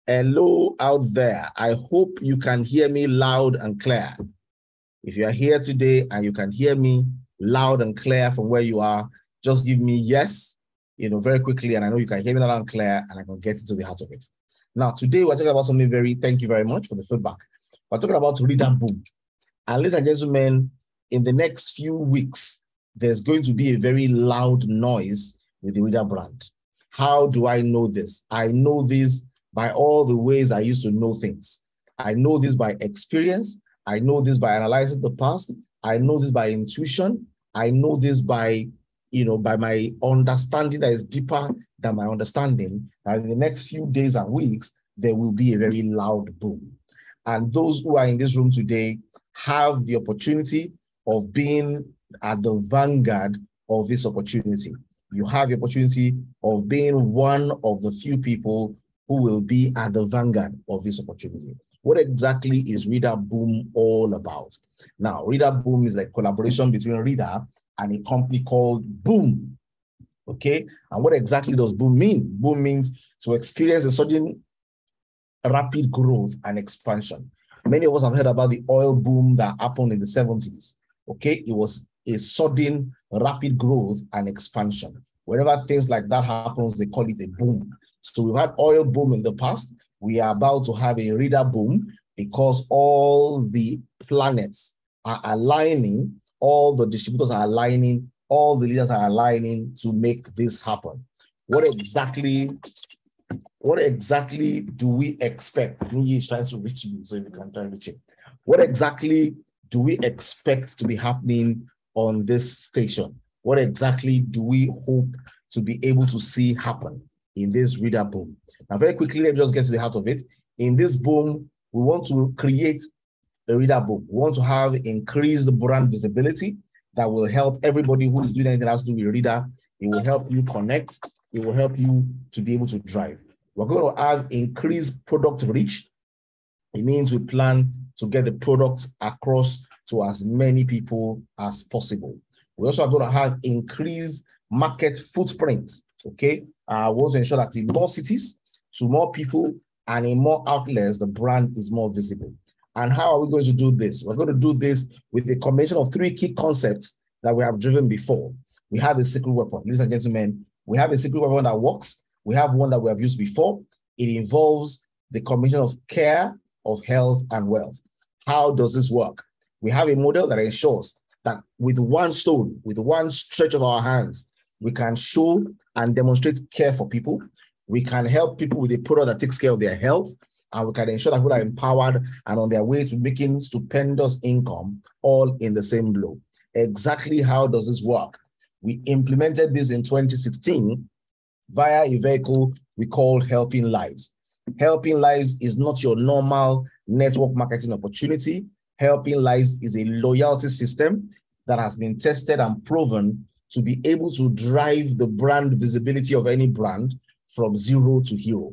Hello out there. I hope you can hear me loud and clear. If you are here today and you can hear me loud and clear from where you are, just give me yes, very quickly. And I know you can hear me loud and clear and I can get into the heart of it. Now, today we're talking about something thank you very much for the feedback. We're talking about RIDA boom. And ladies and gentlemen, in the next few weeks, there's going to be a very loud noise with the RIDA brand. How do I know this? I know this by all the ways I used to know things. I know this by experience. I know this by analyzing the past. I know this by intuition. I know this by my understanding that is deeper than my understanding. And in the next few days and weeks, there will be a very loud boom. And those who are in this room today have the opportunity of being at the vanguard of this opportunity. You have the opportunity of being one of the few people who will be at the vanguard of this opportunity. What exactly is RIDA boom all about? Now, RIDA boom is like collaboration between RIDA and a company called Boom. Okay, and what exactly does boom mean? Boom means to experience a sudden rapid growth and expansion. Many of us have heard about the oil boom that happened in the 70s. Okay, it was a sudden rapid growth and expansion. Whenever things like that happens, they call it a boom. So we've had oil boom in the past. We are about to have a RIDA boom because all the planets are aligning, all the distributors are aligning, all the leaders are aligning to make this happen. What exactly do we expect? He is trying to reach me, so if you can try to reach him. What exactly do we expect to be happening on this station? What exactly do we hope to be able to see happen in this RIDA boom? Now, very quickly, let me just get to the heart of it. In this boom, we want to create a RIDA boom. We want to have increased brand visibility that will help everybody who is doing anything else to do with RIDA. It will help you connect. It will help you to be able to drive. We're going to have increased product reach. It means we plan to get the product across to as many people as possible. We also are going to have increased market footprint. Okay, we want to ensure that in more cities, to more people, and in more outlets, the brand is more visible. And how are we going to do this? We're going to do this with a combination of three key concepts that we have driven before. We have a secret weapon, ladies and gentlemen. We have a secret weapon that works. We have one that we have used before. It involves the combination of care, of health, and wealth. How does this work? We have a model that ensures that with one stone, with one stretch of our hands, we can show and demonstrate care for people. We can help people with a product that takes care of their health, and we can ensure that people are empowered and on their way to making stupendous income, all in the same blow. Exactly how does this work? We implemented this in 2016 via a vehicle we called Helping Lives. Helping Lives is not your normal network marketing opportunity. Helping Lives is a loyalty system that has been tested and proven to be able to drive the brand visibility of any brand from zero to hero.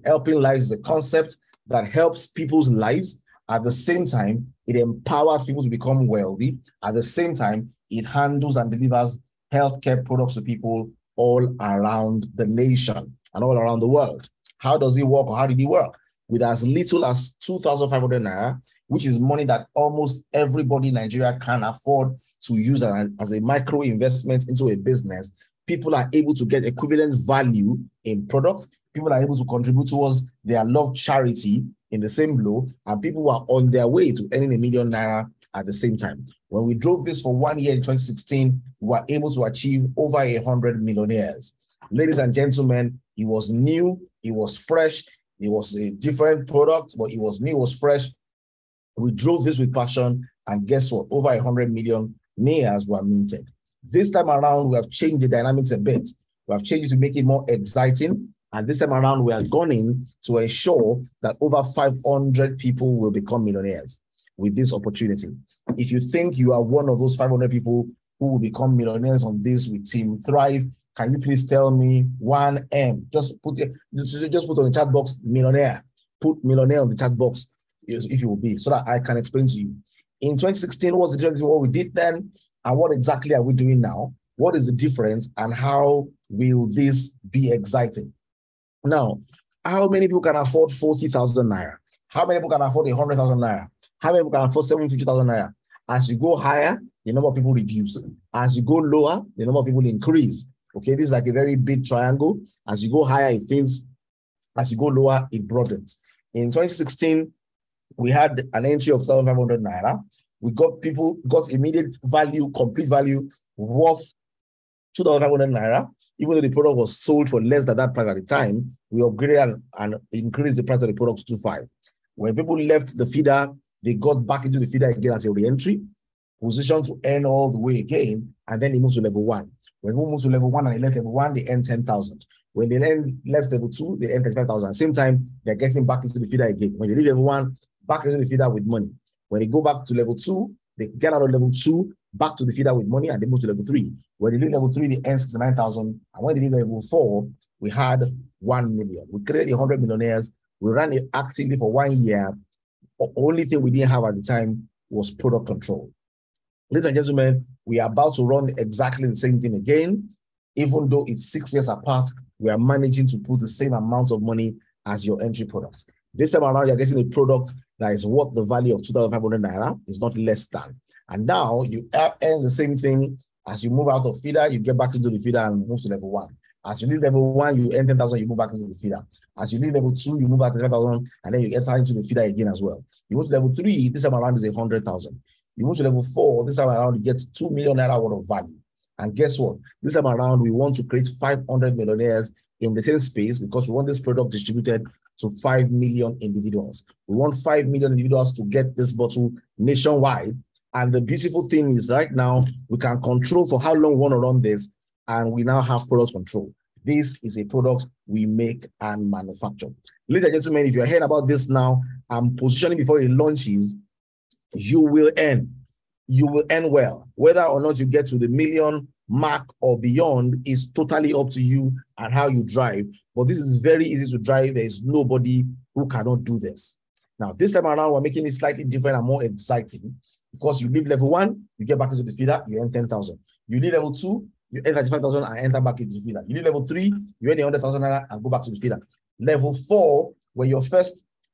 Helping Lives is a concept that helps people's lives. At the same time, it empowers people to become wealthy. At the same time, it handles and delivers healthcare products to people all around the nation and all around the world. How does it work, or how did it work? With as little as 2,500 naira, which is money that almost everybody in Nigeria can afford to use as a micro investment into a business, people are able to get equivalent value in products. People are able to contribute towards their love charity in the same blow, and people are on their way to earning ₦1 million at the same time. When we drove this for 1 year in 2016, we were able to achieve over 100 millionaires. Ladies and gentlemen, it was new, it was fresh, it was a different product, but it was new, it was fresh. We drove this with passion, and guess what? Over 100 million naira were minted. This time around, we have changed the dynamics a bit. We have changed it to make it more exciting. And this time around, we are going to ensure that over 500 people will become millionaires with this opportunity. If you think you are one of those 500 people who will become millionaires on this with Team Thrive, can you please tell me 1M? Just put on the chat box, millionaire. Put millionaire on the chat box if you will be, so that I can explain to you. In 2016, what's the difference between what we did then and what exactly are we doing now? What is the difference, and how will this be exciting? Now, How many people can afford 40,000 naira? How many people can afford 100,000 naira? How many people can afford 750,000 naira? As you go higher, the number of people reduce. As you go lower, the number of people increase. Okay, this is like a very big triangle. As you go higher, it fills. As you go lower, it broadens. In 2016, we had an entry of 7,500 naira. We got immediate value, complete value worth 2,500 naira. Even though the product was sold for less than that price at the time, we upgraded and increased the price of the product to 2.5. When people left the feeder, they got back into the feeder again as a re-entry, position to earn all the way again, and then they moved to level 1. When we moved to level 1 and they left level 1, they earned 10,000. When they left level 2, they earned 35,000. Same time, they're getting back into the feeder again. When they leave level 1, back into the feeder with money. When they go back to level 2, they get out of level 2, back to the feeder with money, and they move to level 3. When they leave level 3, they earn 69,000. And when they leave level 4, we had 1 million. We created 100 millionaires. We ran it actively for 1 year. The only thing we didn't have at the time was product control. Ladies and gentlemen, we are about to run exactly the same thing again. Even though it's 6 years apart, we are managing to put the same amount of money as your entry product. This time around, you're getting a product that is worth the value of 2,500 naira, is not less than. And now you earn the same thing. As you move out of feeder, you get back into the feeder and move to level 1. As you leave level 1, you earn 10,000, you move back into the feeder. As you leave level 2, you move back to 10,000, and then you enter into the feeder again as well. You move to level 3, this time around is 100,000. You move to level 4, this time around you get 2 million naira worth of value. And guess what? This time around, we want to create 500 millionaires in the same space because we want this product distributed to 5 million individuals. We want 5 million individuals to get this bottle nationwide. And the beautiful thing is right now, we can control for how long we want to run this, and we now have product control. This is a product we make and manufacture. Ladies and gentlemen, if you're hearing about this now, I'm positioning before it launches, you will earn. You will earn well. Whether or not you get to the million mark or beyond is totally up to you and how you drive. But this is very easy to drive. There is nobody who cannot do this. Now, this time around, we're making it slightly different and more exciting because you leave level 1, you get back into the feeder, you earn 10,000. You leave level 2, you earn 35,000 and enter back into the feeder. You leave level 3, you earn 100,000 naira and go back to the feeder. Level 4, where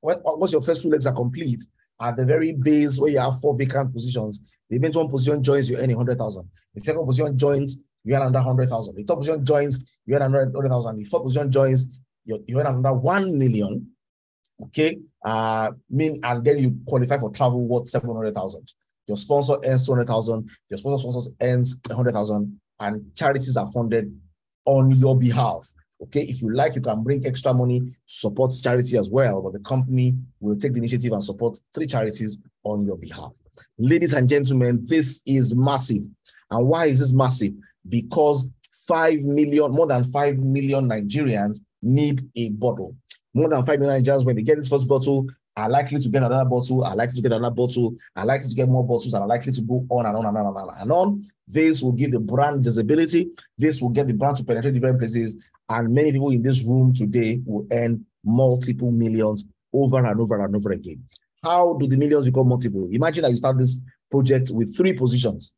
once your first 2 legs are complete, at the very base where you have 4 vacant positions, the main one position joins, you earn 100,000. The second position joins, you earn another 100,000. The third position joins, you earn another 100,000. The fourth position joins, you earn another 1 million. Okay, and then you qualify for travel worth 700,000. Your sponsor earns 200,000. Your sponsor earns 100,000, and charities are funded on your behalf. Okay, if you like, you can bring extra money to support charity as well, but the company will take the initiative and support 3 charities on your behalf. Ladies and gentlemen, this is massive. And why is this massive? Because more than 5 million Nigerians need a bottle. More than 5 million Nigerians, when they get this first bottle, are likely to get another bottle, are likely to get another bottle, are likely to get more bottles, and are likely to go on and on and on and on and on. This will give the brand visibility. This will get the brand to penetrate different places. And many people in this room today will earn multiple millions over and over and over again. How do the millions become multiple? Imagine that you start this project with 3 positions,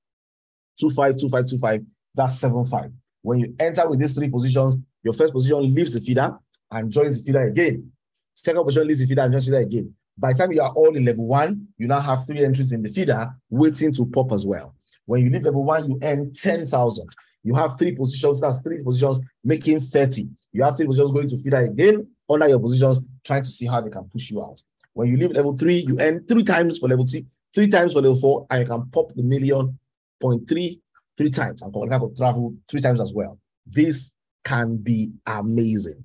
2.5, 2.5, 2.5, that's 7.5. When you enter with these 3 positions, your first position leaves the feeder and joins the feeder again. Second position leaves the feeder and joins the feeder again. By the time you are all in level 1, you now have 3 entries in the feeder waiting to pop as well. When you leave level 1, you earn 10,000. You have 3 positions, that's 3 positions making 30. You have 3 positions going to feeder again under your positions, trying to see how they can push you out. When you leave level 3, you earn 3 times for level 2, 3 times for level 4, and you can pop the 1,000,000.3 3 times and qualify for travel 3 times as well. This can be amazing.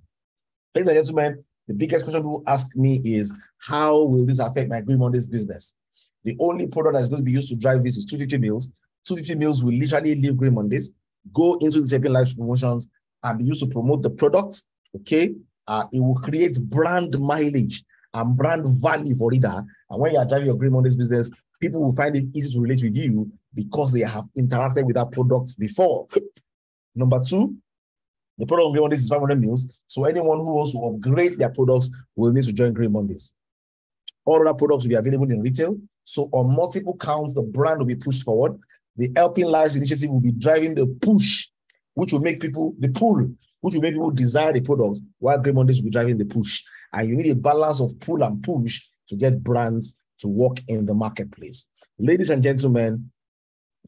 Ladies and gentlemen, the biggest question people ask me is, how will this affect my Green Mondays business? The only product that is going to be used to drive this is 250 meals. 250 meals will literally leave Green Mondays, go into the Sapien Live promotions, and be used to promote the product. Okay, it will create brand mileage and brand value for RIDA. And when you are driving your Green Mondays business, people will find it easy to relate with you because they have interacted with that product before. Number 2, the product of Green Mondays is 500 meals. So anyone who wants to upgrade their products will need to join Green Mondays. All other products will be available in retail. So on multiple counts, the brand will be pushed forward. The Helping Lives initiative will be driving the push, which will make people, the pull, which will make people desire the product, while Grey Mondays will be driving the push. And you need a balance of pull and push to get brands to work in the marketplace. Ladies and gentlemen,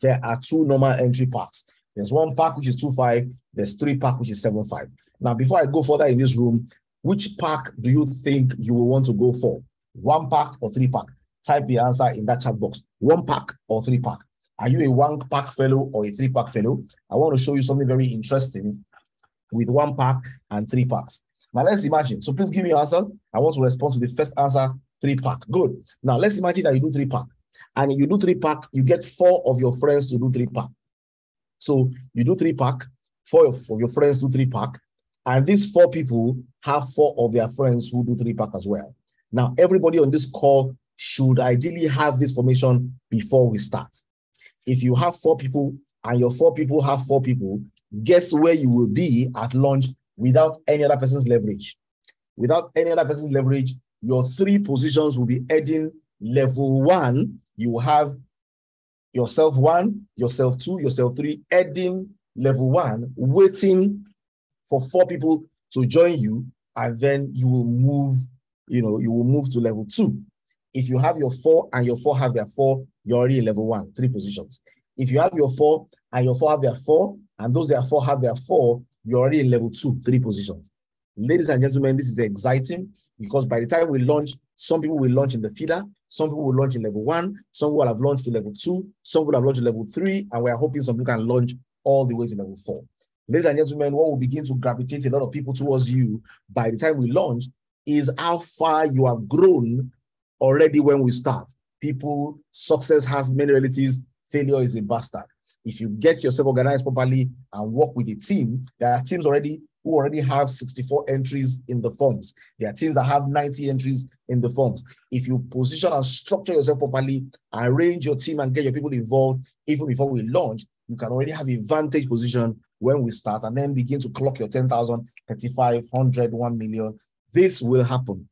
there are two normal entry packs. There's one pack which is 2.5, there's 3 pack which is 7.5. Now, before I go further in this room, which pack do you think you will want to go for? 1 pack or 3 pack? Type the answer in that chat box. 1 pack or 3 pack? Are you a 1 pack fellow or a 3 pack fellow? I want to show you something very interesting with 1 pack and 3 packs. Now, let's imagine. So please give me your answer. I want to respond to the first answer, 3 pack. Good. Now, let's imagine that you do 3 pack. And you do 3 pack, you get 4 of your friends to do 3 pack. So you do 3 pack, 4 of your friends do 3 pack, and these 4 people have 4 of their friends who do 3 pack as well. Now, everybody on this call should ideally have this formation before we start. If you have 4 people and your 4 people have 4 people, guess where you will be at launch without any other person's leverage. Without any other person's leverage, your 3 positions will be heading level 1. You will have yourself 1, yourself 2, yourself 3, heading level 1, waiting for 4 people to join you, and then you will move, you will move to level 2. If you have your 4 and your 4 have their 4, you're already in level 1, 3 positions. If you have your 4 and your 4 have their 4, and those their 4 have their 4, you're already in level 2, 3 positions. Ladies and gentlemen, this is exciting because by the time we launch, some people will launch in the feeder, some people will launch in level 1, some will have launched to level 2, some will have launched to level 3, and we are hoping some people can launch all the way to level 4. Ladies and gentlemen, what will begin to gravitate a lot of people towards you by the time we launch is how far you have grown already when we start. People, success has many relatives, failure is a bastard. If you get yourself organized properly and work with a team, there are teams who already have 64 entries in the forms. There are teams that have 90 entries in the forms. If you position and structure yourself properly, arrange your team and get your people involved, even before we launch, you can already have a vantage position when we start and then begin to clock your 10,000, 35, 100, 1 million. This will happen.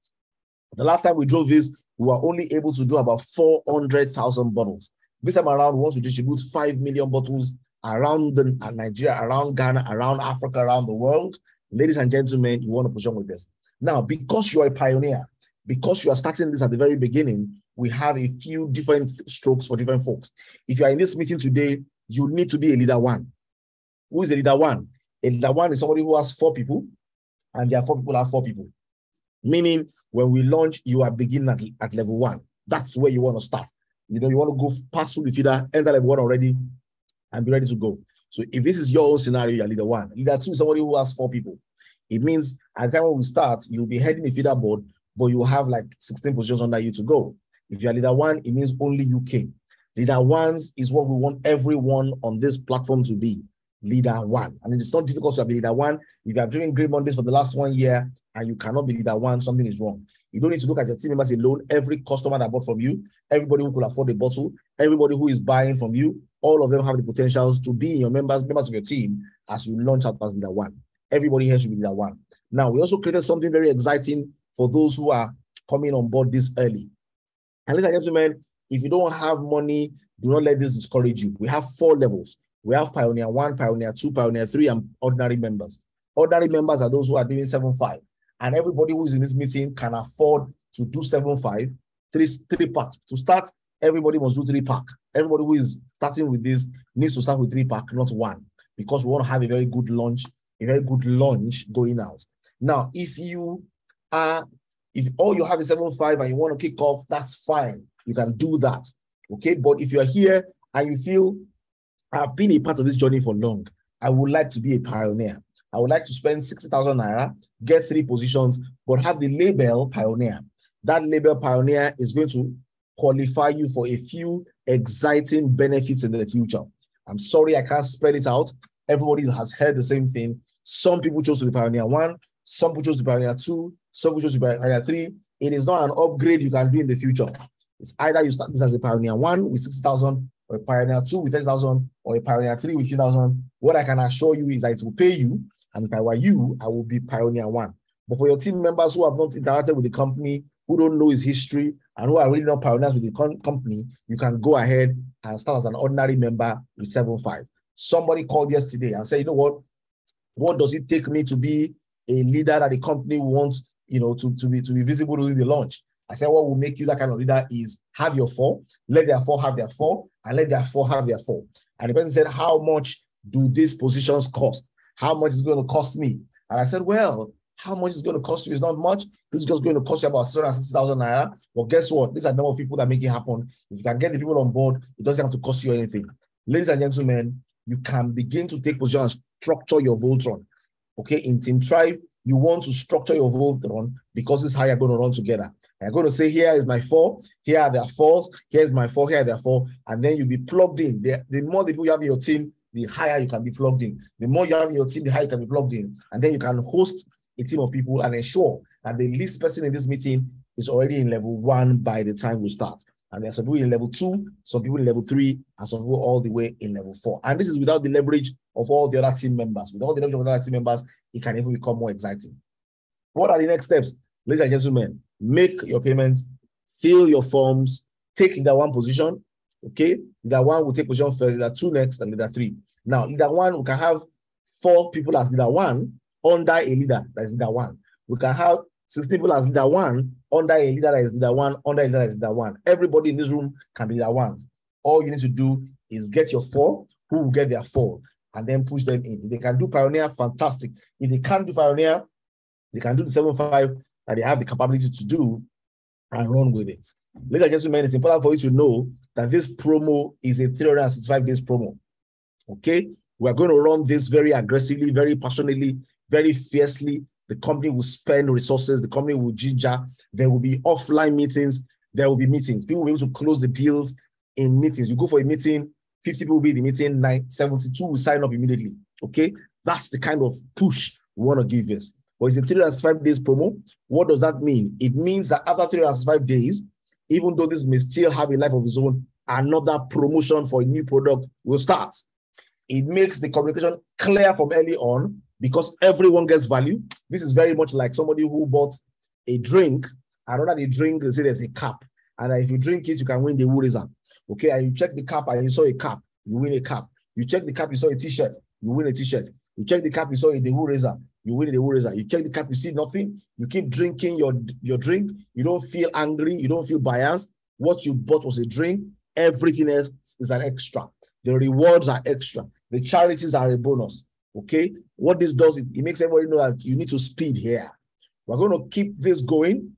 The last time we drove this, we were only able to do about 400,000 bottles. This time around, we want to distribute 5 million bottles around Nigeria, around Ghana, around Africa, around the world. Ladies and gentlemen, you want to position with this. Now, because you are a pioneer, because you are starting this at the very beginning, we have a few different strokes for different folks. If you are in this meeting today, you need to be a leader 1. Who is a leader 1? A leader 1 is somebody who has 4 people, and their 4 people have 4 people. Meaning, when we launch, you are beginning at level 1. That's where you want to start. You want to go past through the feeder, enter level 1 already, and be ready to go. So if this is your own scenario, you're leader 1. Leader 2 is somebody who has 4 people. It means at the time when we start, you'll be heading the feeder board, but you will have like 16 positions under you to go. If you're leader 1, it means only you came. Leader 1s is what we want everyone on this platform to be. Leader 1. And it's not difficult to be leader 1. If you are doing Grey Mondays for the last 1 year and you cannot be leader 1, something is wrong. You don't need to look at your team members alone. Every customer that bought from you, everybody who could afford a bottle, everybody who is buying from you, all of them have the potentials to be your members of your team as you launch out as leader 1. Everybody here should be leader 1. Now, we also created something very exciting for those who are coming on board this early. And ladies and gentlemen, if you don't have money, do not let this discourage you. We have 4 levels. We have Pioneer 1, Pioneer 2, Pioneer 3, and ordinary members. Ordinary members are those who are doing 7.5. And everybody who is in this meeting can afford to do 7.5, 3 packs. To start, everybody must do 3 pack. Everybody who is starting with this needs to start with 3 pack, not 1, because we want to have a very good launch going out. Now, if all you have is 7.5 and you want to kick off, that's fine. You can do that. Okay. But if you're here and you feel I've been a part of this journey for long, I would like to be a pioneer. I would like to spend 60,000 naira, get 3 positions, but have the label pioneer. That label pioneer is going to qualify you for a few exciting benefits in the future. I'm sorry, I can't spell it out. Everybody has heard the same thing. Some people chose to be Pioneer 1, some people chose to be Pioneer 2, some people chose to be Pioneer 3. It is not an upgrade you can do in the future. It's either you start this as a Pioneer 1 with 60,000, or a Pioneer 2 with 30,000, or a Pioneer 3 with 50,000. What I can assure you is that it will pay you, and if I were you, I will be Pioneer 1. But for your team members who have not interacted with the company, who don't know its history, and who are really not pioneers with the company, you can go ahead and start as an ordinary member with 7.5. Somebody called yesterday and said, you know what? What does it take me to be a leader that the company wants, to be visible during the launch? I said, what will make you that kind of leader is have your 4, let their 4 have their 4, and let their 4 have their 4. And the person said, how much do these positions cost? How much is it going to cost me? And I said, well, how much is going to cost you is not much. This is just going to cost you about 760,000 naira. Well, guess what? These are the number of people that make it happen. If you can get the people on board, it doesn't have to cost you anything. Ladies and gentlemen, you can begin to take position and structure your Voltron. Okay, in Team Tribe, you want to structure your Voltron because this is how you're going to run together. I'm going to say, here is my 4, here are their 4s, here's my 4, here are their 4, and then you'll be plugged in. The more the people you have in your team, the higher you can be plugged in. The more you have in your team, the higher you can be plugged in. And then you can host a team of people and ensure that the least person in this meeting is already in level 1 by the time we start. And there are some people in level 2, some people in level 3, and some people all the way in level 4. And this is without the leverage of all the other team members. With all the leverage of the other team members, it can even become more exciting. What are the next steps? Ladies and gentlemen, make your payments, fill your forms, take leader 1 position. Okay, leader 1 will take position first, leader 2 next, and leader 3. Now, leader 1, we can have 4 people as leader 1 under a leader that is leader 1. We can have 16 people as leader 1 under a leader that is leader 1, under a leader that is leader 1. Everybody in this room can be leader 1. All you need to do is get your 4, who will get their 4, and then push them in. If they can do Pioneer, fantastic. If they can't do Pioneer, they can do the 7-5 that they have the capability to do and run with it. Ladies and gentlemen, it's important for you to know that this promo is a 365 days promo. Okay? We're going to run this very aggressively, very passionately, very fiercely. The company will spend resources. The company will ginger. There will be offline meetings. There will be meetings. People will be able to close the deals in meetings. You go for a meeting, 50 people will be in the meeting, 72 will sign up immediately. Okay? That's the kind of push we want to give this. But it's a 365 days promo. What does that mean? It means that after 365 days, even though this may still have a life of its own, another promotion for a new product will start. It makes the communication clear from early on because everyone gets value. This is very much like somebody who bought a drink, and under the drink, they say there's a cap. And if you drink it, you can win the Wood Razor. Okay, and you check the cap and you saw a cap, you win a cap. You check the cap, you saw a t-shirt, you win a t-shirt. You check the cap, you saw a Wood Razor, you win the Wood Razor. You check the cap, you see nothing. You keep drinking your drink. You don't feel angry. You don't feel biased. What you bought was a drink. Everything else is an extra. The rewards are extra. The charities are a bonus. Okay? What this does, it makes everybody know that you need to speed here. We're going to keep this going.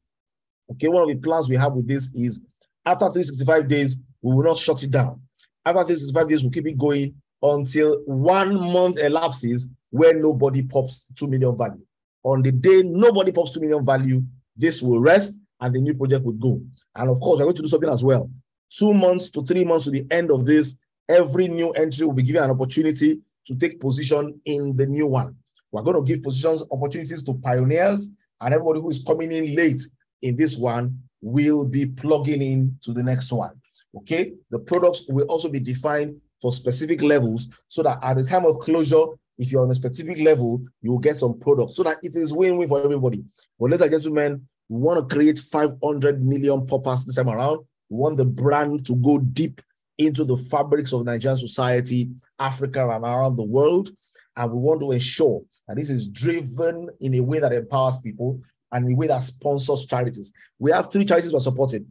Okay, one of the plans we have with this is after 365 days, we will not shut it down. After 365 days, we'll keep it going until 1 month elapses where nobody pops 2 million value. On the day nobody pops 2 million value, this will rest and the new project will go. And of course, we're going to do something as well. 2 months to 3 months to the end of this, every new entry will be given an opportunity to take position in the new one. We're going to give opportunities to pioneers, and everybody who is coming in late in this one will be plugging in to the next one. Okay? The products will also be defined for specific levels so that at the time of closure, if you're on a specific level, you will get some products so that it is win-win for everybody. But ladies and gentlemen, we want to create 500 million poppers this time around. We want the brand to go deep into the fabrics of Nigerian society, Africa, and around the world. And we want to ensure that this is driven in a way that empowers people and in a way that sponsors charities. We have 3 charities we're supporting,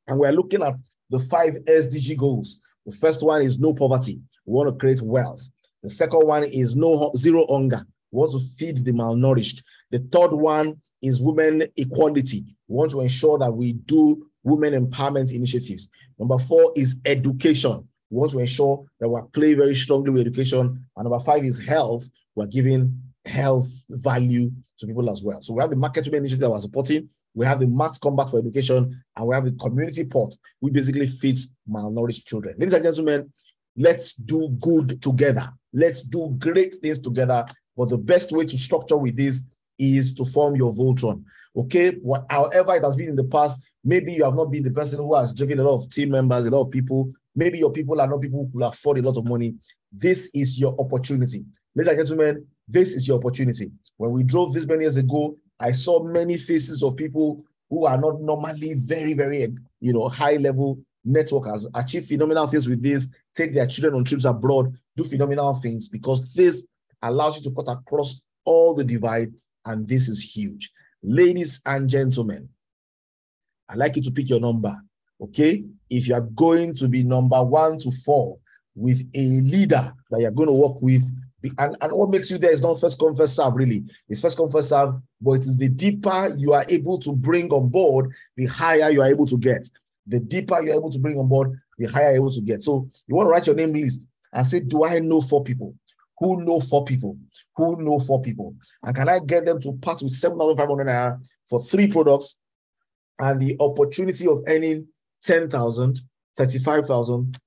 and we're looking at the 5 SDG goals. The first one is no poverty. We want to create wealth. The second one is zero hunger. We want to feed the malnourished. The third one is women equality. We want to ensure that we do women empowerment initiatives. Number 4 is education. We want to ensure that we play very strongly with education. And number 5 is health. We're giving health value to people as well. So we have the market women initiative that we're supporting. We have the mass combat for education, and we have the community pot, which basically feeds malnourished children. Ladies and gentlemen, let's do good together. Let's do great things together. But the best way to structure with this is to form your Voltron. Okay? However it has been in the past, maybe you have not been the person who has driven a lot of team members, a lot of people. Maybe your people are not people who afford a lot of money. This is your opportunity. Ladies and gentlemen, this is your opportunity. When we drove this many years ago, I saw many faces of people who are not normally very, very, high-level networkers achieve phenomenal things with this, take their children on trips abroad, do phenomenal things, because these allows you to cut across all the divide, and this is huge. Ladies and gentlemen, I'd like you to pick your number, okay? If you are going to be number 1 to 4 with a leader that you're going to work with, and what makes you there is not first come, first serve, really. It's first come, first serve, but it is the deeper you are able to bring on board, the higher you are able to get. The deeper you're able to bring on board, the higher you're able to get. So you want to write your name list and say, do I know 4 people? Who know 4 people? Who know 4 people? And can I get them to part with 7,500 naira for 3 products and the opportunity of earning 10,000, 35,000,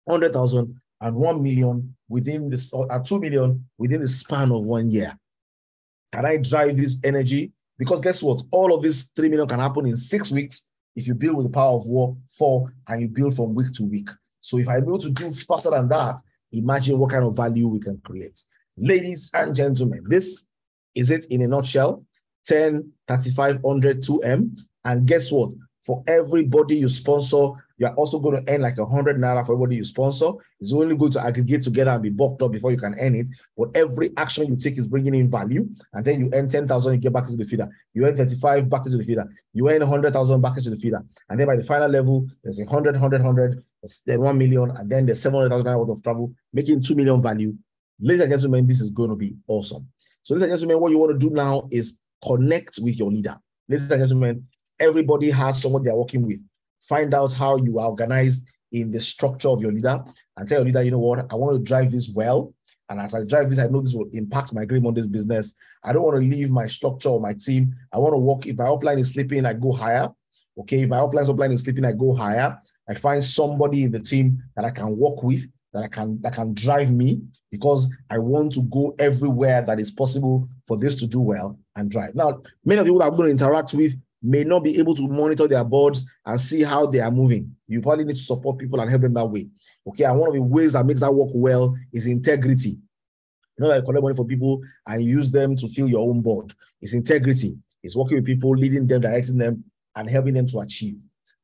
100,000, and 1 million within this, or 2 million within the span of 1 year? Can I drive this energy? Because guess what? All of this 3 million can happen in 6 weeks if you build with the power of 4 and you build from week to week. So if I'm able to do faster than that, imagine what kind of value we can create. Ladies and gentlemen, this is it in a nutshell. 10, 3,500, 2M. And guess what? For everybody you sponsor, you're also going to earn like 100 naira for everybody you sponsor. It's only going to aggregate together and be bulked up before you can earn it. But every action you take is bringing in value. And then you earn 10,000, you get back into the feeder. You earn 35 back into the feeder. You earn 100,000 back into the feeder. And then by the final level, there's 100, 100, 100, then 1 million, and then there's 700,000 naira worth of travel, making 2 million value. Ladies and gentlemen, this is going to be awesome. So ladies and gentlemen, what you want to do now is connect with your leader. Ladies and gentlemen, everybody has someone they're working with. Find out how you are organized in the structure of your leader and tell your leader, you know what, I want to drive this well. And as I drive this, I know this will impact my Green Mondays business. I don't want to leave my structure or my team. I want to work. If my upline is sleeping, I go higher. Okay, if my upline is sleeping, I go higher. I find somebody in the team that I can work with, that can drive me, because I want to go everywhere that is possible for this to do well and drive. Now, many of you that I'm going to interact with may not be able to monitor their boards and see how they are moving. You probably need to support people and help them that way. Okay, and one of the ways that makes that work well is integrity. You know that you collect money for people and you use them to fill your own board. It's integrity. It's working with people, leading them, directing them, and helping them to achieve.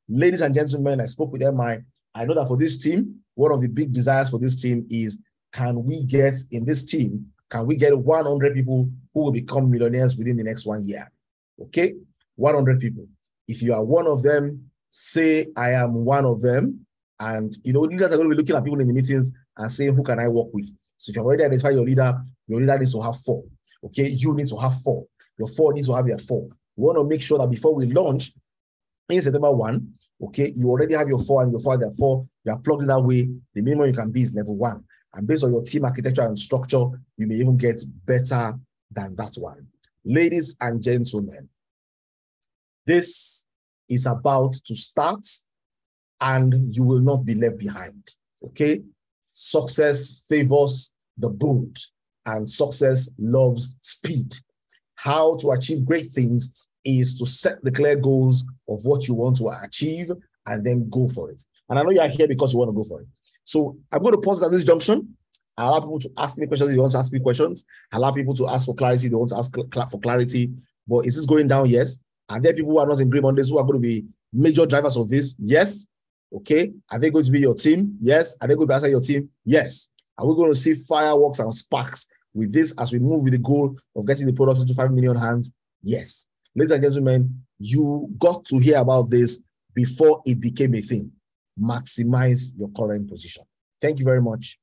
Ladies and gentlemen, I spoke with MI. I know that for this team, one of the big desires for this team is, can we get in this team, can we get 100 people who will become millionaires within the next 1 year? Okay? 100 people. If you are one of them, say, I am one of them. And, you know, leaders are going to be looking at people in the meetings and saying, who can I work with? So if you've already identified your leader needs to have 4. Okay, you need to have 4. Your 4 needs to have your 4. We want to make sure that before we launch in September 1, okay, you already have your 4 and your 4 and 4. You are plugged in that way. The minimum you can be is level 1. And based on your team architecture and structure, you may even get better than that one. Ladies and gentlemen, this is about to start, and you will not be left behind, okay? Success favors the bold, and success loves speed. How to achieve great things is to set the clear goals of what you want to achieve and then go for it. And I know you are here because you want to go for it. So I'm going to pause at this junction. I allow people to ask me questions if they want to ask me questions. I allow people to ask for clarity if they want to ask for clarity. But is this going down? Yes. Are there people who are not in Green Mondays who are going to be major drivers of this? Yes. Okay. Are they going to be your team? Yes. Are they going to be outside your team? Yes. Are we going to see fireworks and sparks with this as we move with the goal of getting the products into 5 million hands? Yes. Ladies and gentlemen, you got to hear about this before it became a thing. Maximize your current position. Thank you very much.